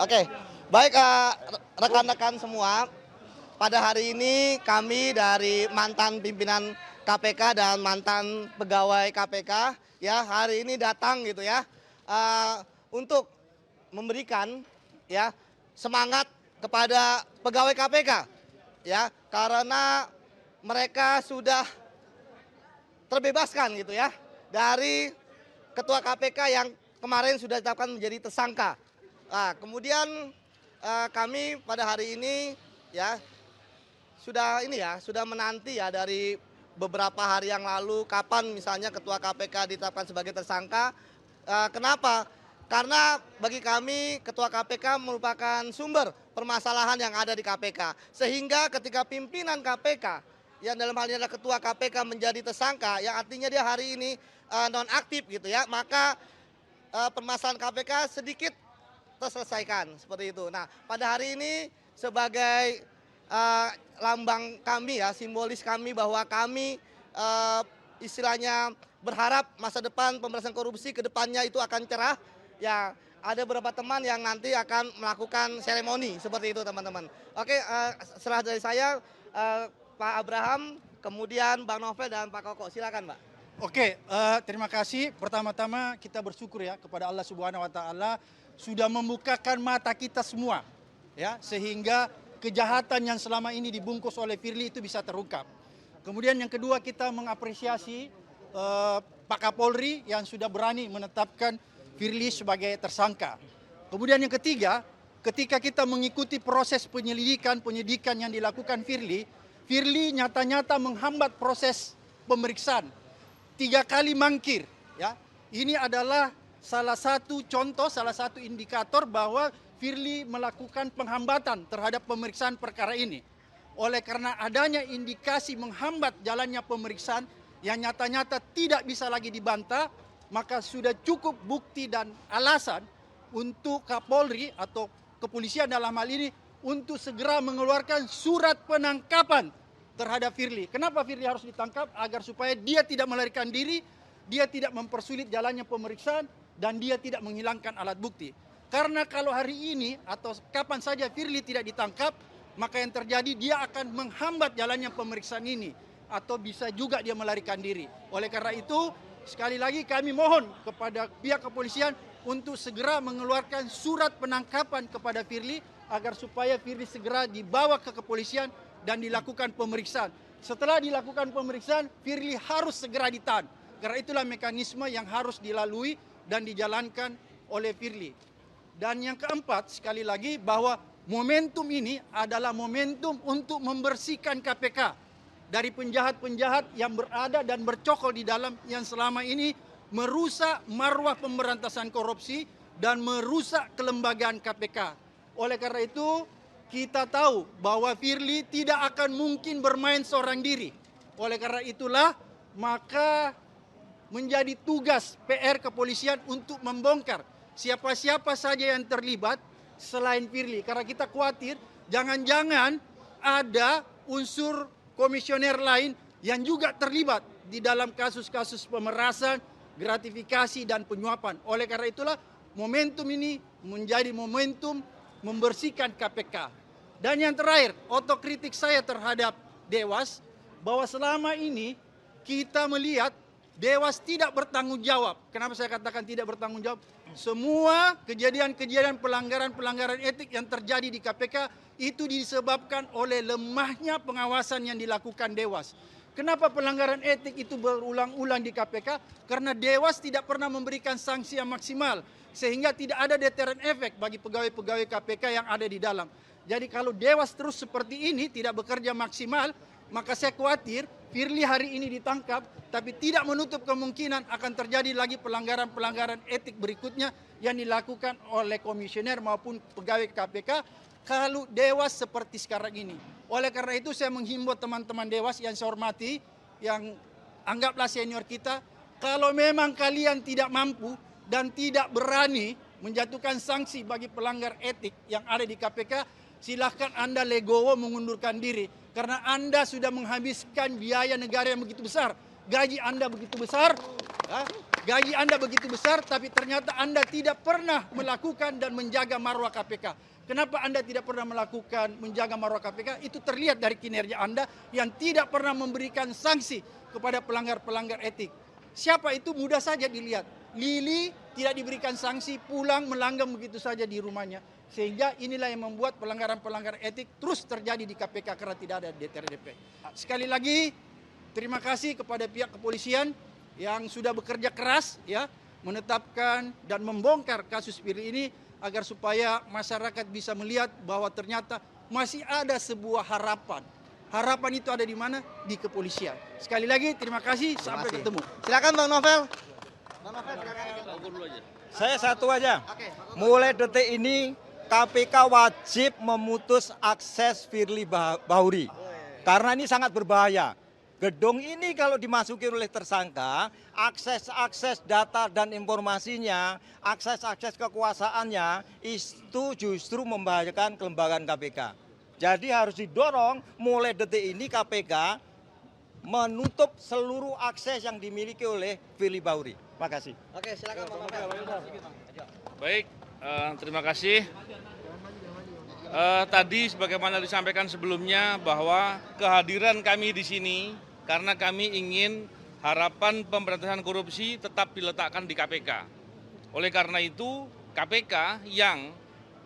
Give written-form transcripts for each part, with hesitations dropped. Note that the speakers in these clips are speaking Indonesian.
Oke, baik rekan-rekan semua, pada hari ini kami dari mantan pimpinan KPK dan mantan pegawai KPK ya hari ini datang gitu ya untuk memberikan ya semangat kepada pegawai KPK ya karena mereka sudah terbebaskan gitu ya dari ketua KPK yang kemarin sudah ditetapkan menjadi tersangka. Nah, kemudian kami pada hari ini ya sudah menanti ya dari beberapa hari yang lalu kapan misalnya ketua KPK ditetapkan sebagai tersangka. Kenapa? Karena bagi kami ketua KPK merupakan sumber permasalahan yang ada di KPK. Sehingga ketika pimpinan KPK yang dalam hal ini adalah ketua KPK menjadi tersangka yang artinya dia hari ini nonaktif gitu ya, maka permasalahan KPK sedikit terselesaikan seperti itu. Nah, pada hari ini sebagai lambang kami ya, simbolis kami bahwa kami istilahnya berharap masa depan pemberantasan korupsi ke depannya itu akan cerah. Ya, ada beberapa teman yang nanti akan melakukan seremoni seperti itu, teman-teman. Oke, setelah dari saya Pak Abraham, kemudian Bang Novel dan Pak Koko, silakan, Pak. Oke, terima kasih. Pertama-tama kita bersyukur ya kepada Allah Subhanahu wa taala sudah membukakan mata kita semua ya sehingga kejahatan yang selama ini dibungkus oleh Firly itu bisa terungkap. Kemudian yang kedua kita mengapresiasi Pak Kapolri yang sudah berani menetapkan Firly sebagai tersangka. Kemudian yang ketiga, ketika kita mengikuti proses penyidikan yang dilakukan Firly nyata-nyata menghambat proses pemeriksaan. 3 kali mangkir ya. Ini adalah salah satu contoh, salah satu indikator bahwa Firly melakukan penghambatan terhadap pemeriksaan perkara ini. Oleh karena adanya indikasi menghambat jalannya pemeriksaan yang nyata-nyata tidak bisa lagi dibantah, maka sudah cukup bukti dan alasan untuk Kapolri atau kepolisian dalam hal ini untuk segera mengeluarkan surat penangkapan terhadap Firly. Kenapa Firly harus ditangkap? Agar supaya dia tidak melarikan diri, dia tidak mempersulit jalannya pemeriksaan, dan dia tidak menghilangkan alat bukti. Karena kalau hari ini atau kapan saja Firly tidak ditangkap, maka yang terjadi dia akan menghambat jalannya pemeriksaan ini. Atau bisa juga dia melarikan diri. Oleh karena itu, sekali lagi kami mohon kepada pihak kepolisian untuk segera mengeluarkan surat penangkapan kepada Firly agar supaya Firly segera dibawa ke kepolisian dan dilakukan pemeriksaan. Setelah dilakukan pemeriksaan, Firly harus segera ditahan. Karena itulah mekanisme yang harus dilalui dan dijalankan oleh Firly. Dan yang keempat, sekali lagi bahwa momentum ini adalah momentum untuk membersihkan KPK dari penjahat-penjahat yang berada dan bercokol di dalam yang selama ini merusak marwah pemberantasan korupsi dan merusak kelembagaan KPK. Oleh karena itu, kita tahu bahwa Firly tidak akan mungkin bermain seorang diri. Oleh karena itulah, maka menjadi tugas PR kepolisian untuk membongkar siapa-siapa saja yang terlibat selain Firly. Karena kita khawatir jangan-jangan ada unsur komisioner lain yang juga terlibat di dalam kasus-kasus pemerasan, gratifikasi, dan penyuapan. Oleh karena itulah momentum ini menjadi momentum membersihkan KPK. Dan yang terakhir, otokritik saya terhadap Dewas bahwa selama ini kita melihat Dewas tidak bertanggung jawab. Kenapa saya katakan tidak bertanggung jawab? Semua kejadian-kejadian pelanggaran-pelanggaran etik yang terjadi di KPK itu disebabkan oleh lemahnya pengawasan yang dilakukan Dewas. Kenapa pelanggaran etik itu berulang-ulang di KPK? Karena Dewas tidak pernah memberikan sanksi yang maksimal. Sehingga tidak ada deterrent efek bagi pegawai-pegawai KPK yang ada di dalam. Jadi kalau Dewas terus seperti ini tidak bekerja maksimal, maka saya khawatir Firly hari ini ditangkap, tapi tidak menutup kemungkinan akan terjadi lagi pelanggaran-pelanggaran etik berikutnya yang dilakukan oleh komisioner maupun pegawai KPK kalau Dewas seperti sekarang ini. Oleh karena itu saya menghimbau teman-teman Dewas yang saya hormati, yang anggaplah senior kita, kalau memang kalian tidak mampu dan tidak berani menjatuhkan sanksi bagi pelanggar etik yang ada di KPK, silahkan Anda legowo mengundurkan diri. Karena Anda sudah menghabiskan biaya negara yang begitu besar. Gaji Anda begitu besar. Ya, gaji Anda begitu besar, tapi ternyata Anda tidak pernah melakukan dan menjaga marwah KPK. Kenapa Anda tidak pernah melakukan menjaga marwah KPK? Itu terlihat dari kinerja Anda yang tidak pernah memberikan sanksi kepada pelanggar-pelanggar etik. Siapa itu mudah saja dilihat. Lili tidak diberikan sanksi, pulang melanggeng begitu saja di rumahnya. Sehingga inilah yang membuat pelanggaran-pelanggaran etik terus terjadi di KPK karena tidak ada DPR. Sekali lagi, terima kasih kepada pihak kepolisian yang sudah bekerja keras ya menetapkan dan membongkar kasus Firly ini agar supaya masyarakat bisa melihat bahwa ternyata masih ada sebuah harapan. Harapan itu ada di mana? Di kepolisian. Sekali lagi terima kasih, sampai ketemu. Silakan Bang Novel. Saya satu aja. Oke. Mulai detik ini KPK wajib memutus akses Firly Bahuri. Karena ini sangat berbahaya. Gedung ini kalau dimasuki oleh tersangka, akses data dan informasinya, akses kekuasaannya, itu justru membahayakan kelembagaan KPK. Jadi harus didorong mulai detik ini KPK menutup seluruh akses yang dimiliki oleh Firly Bahuri. Terima kasih. Oke, silakan Bang Novel. Baik, terima kasih. Tadi sebagaimana disampaikan sebelumnya bahwa kehadiran kami di sini karena kami ingin harapan pemberantasan korupsi tetap diletakkan di KPK. Oleh karena itu, KPK yang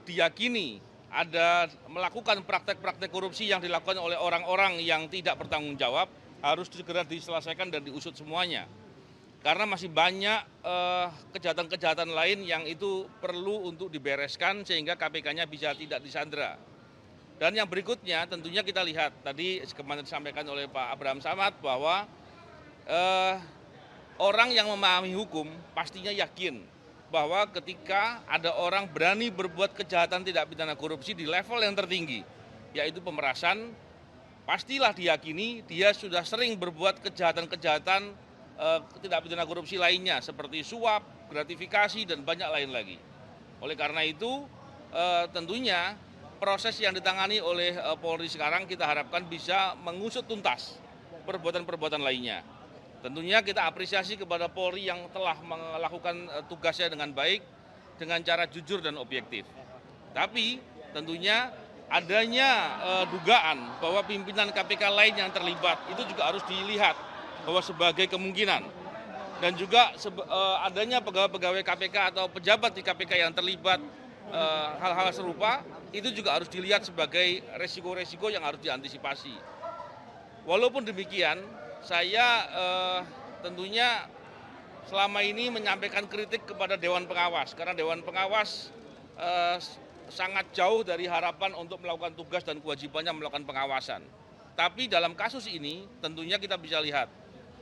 diyakini ada melakukan praktek-praktek korupsi yang dilakukan oleh orang-orang yang tidak bertanggung jawab harus segera diselesaikan dan diusut semuanya. Karena masih banyak kejahatan-kejahatan lain yang itu perlu untuk dibereskan sehingga KPK-nya bisa tidak disandra. Dan yang berikutnya tentunya kita lihat tadi kemarin disampaikan oleh Pak Abraham Samad bahwa orang yang memahami hukum pastinya yakin bahwa ketika ada orang berani berbuat kejahatan tidak pidana korupsi di level yang tertinggi, yaitu pemerasan, pastilah diyakini dia sudah sering berbuat kejahatan-kejahatan tidak pidana korupsi lainnya seperti suap, gratifikasi, dan banyak lain lagi. Oleh karena itu tentunya proses yang ditangani oleh Polri sekarang kita harapkan bisa mengusut tuntas perbuatan-perbuatan lainnya. Tentunya kita apresiasi kepada Polri yang telah melakukan tugasnya dengan baik, dengan cara jujur dan objektif. Tapi tentunya adanya dugaan bahwa pimpinan KPK lain yang terlibat itu juga harus dilihat bahwa sebagai kemungkinan. Dan juga adanya pegawai-pegawai KPK atau pejabat di KPK yang terlibat hal-hal serupa itu juga harus dilihat sebagai resiko-resiko yang harus diantisipasi. Walaupun demikian, saya tentunya selama ini menyampaikan kritik kepada Dewan Pengawas karena Dewan Pengawas sangat jauh dari harapan untuk melakukan tugas dan kewajibannya melakukan pengawasan. Tapi dalam kasus ini tentunya kita bisa lihat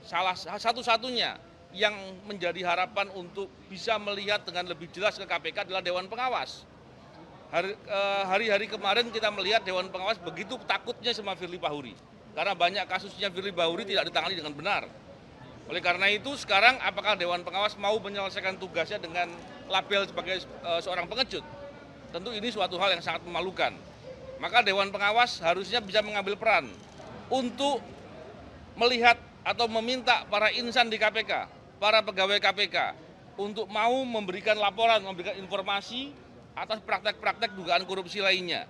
salah satu-satunya yang menjadi harapan untuk bisa melihat dengan lebih jelas ke KPK adalah Dewan Pengawas. Hari-hari kemarin kita melihat Dewan Pengawas begitu takutnya sama Firly Bahuri. Karena banyak kasusnya Firly Bahuri tidak ditangani dengan benar. Oleh karena itu sekarang apakah Dewan Pengawas mau menyelesaikan tugasnya dengan label sebagai seorang pengecut? Tentu ini suatu hal yang sangat memalukan. Maka Dewan Pengawas harusnya bisa mengambil peran untuk melihat atau meminta para insan di KPK, para pegawai KPK untuk mau memberikan laporan, memberikan informasi atas praktek-praktek dugaan korupsi lainnya.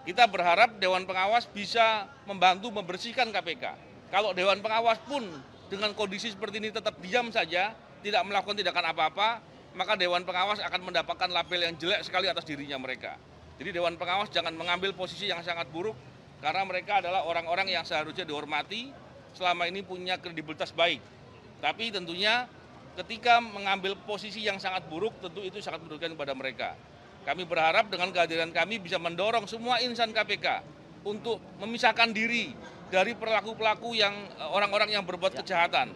Kita berharap Dewan Pengawas bisa membantu membersihkan KPK. Kalau Dewan Pengawas pun dengan kondisi seperti ini tetap diam saja, tidak melakukan tindakan apa-apa, maka Dewan Pengawas akan mendapatkan label yang jelek sekali atas dirinya mereka. Jadi Dewan Pengawas jangan mengambil posisi yang sangat buruk, karena mereka adalah orang-orang yang seharusnya dihormati, selama ini punya kredibilitas baik. Tapi tentunya ketika mengambil posisi yang sangat buruk, tentu itu sangat merugikan kepada mereka. Kami berharap dengan kehadiran kami bisa mendorong semua insan KPK untuk memisahkan diri dari pelaku-pelaku yang orang-orang yang berbuat kejahatan.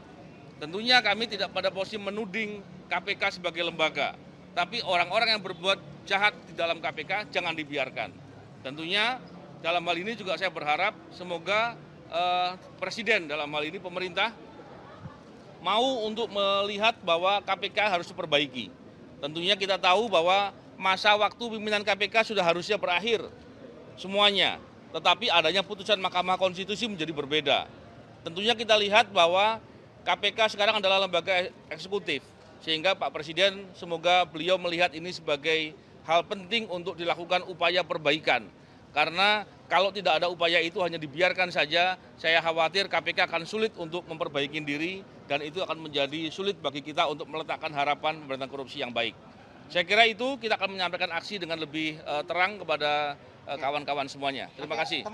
Tentunya kami tidak pada posisi menuding KPK sebagai lembaga, tapi orang-orang yang berbuat jahat di dalam KPK jangan dibiarkan. Tentunya dalam hal ini juga saya berharap semoga Presiden dalam hal ini pemerintah mau untuk melihat bahwa KPK harus diperbaiki. Tentunya kita tahu bahwa masa waktu pimpinan KPK sudah harusnya berakhir semuanya. Tetapi adanya putusan Mahkamah Konstitusi menjadi berbeda. Tentunya kita lihat bahwa KPK sekarang adalah lembaga eksekutif. Sehingga Pak Presiden semoga beliau melihat ini sebagai hal penting untuk dilakukan upaya perbaikan. Karena kalau tidak ada upaya itu hanya dibiarkan saja, saya khawatir KPK akan sulit untuk memperbaiki diri dan itu akan menjadi sulit bagi kita untuk meletakkan harapan pemberantasan korupsi yang baik. Saya kira itu kita akan menyampaikan aksi dengan lebih terang kepada kawan-kawan semuanya. Terima kasih.